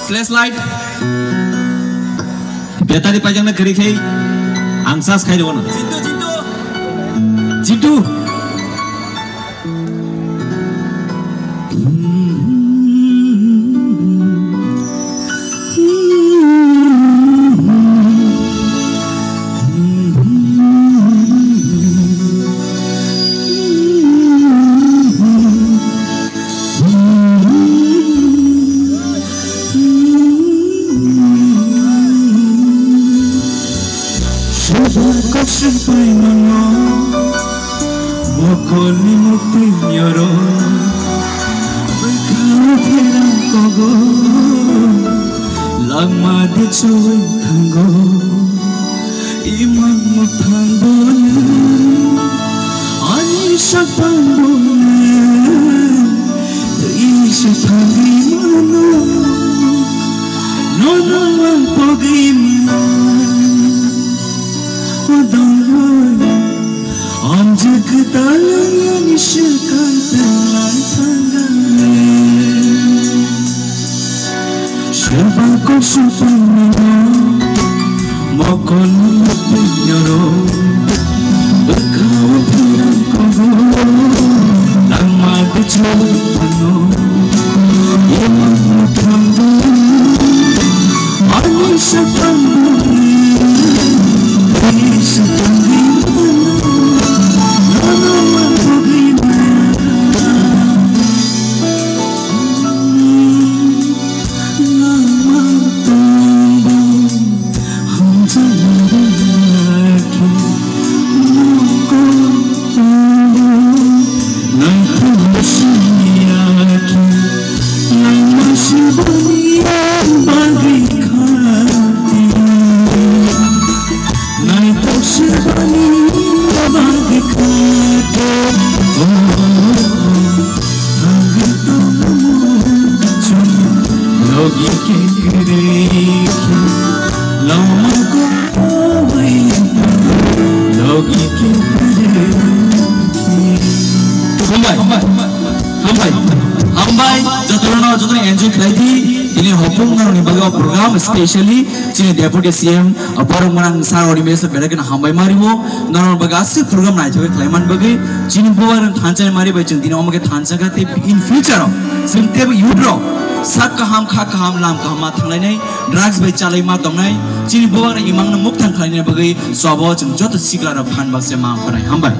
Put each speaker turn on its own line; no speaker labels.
flashlight. Betari pajang na kiri kay angsas kay doon. Jintu.
Sampai mana mokoni mukti nyoro berkau terang kogo lama dicoy tanggo imam mutangbone ani sapambone isi tangi mana nono pagi mana Anjak dalam niskan telan tanggane Sebab supaya mokon penyoro berkau pirang kogo lama dicoba penuh imam tanggo anis sepambune setangi program especially cini deputy CM borong menang sarori mesa bedakan hambai maribo normal bagasi program naik juga klaiman bagi cini bawa thanca mari baca cini omong ke thanca kate in future setiap yudro sak kaham khak kaham lam kaham matang lainnya drugs baca calai matang lain cini bawa imang namuk tang lainnya bagi swabo cini jatuh siklar pan bakse mang korai hambai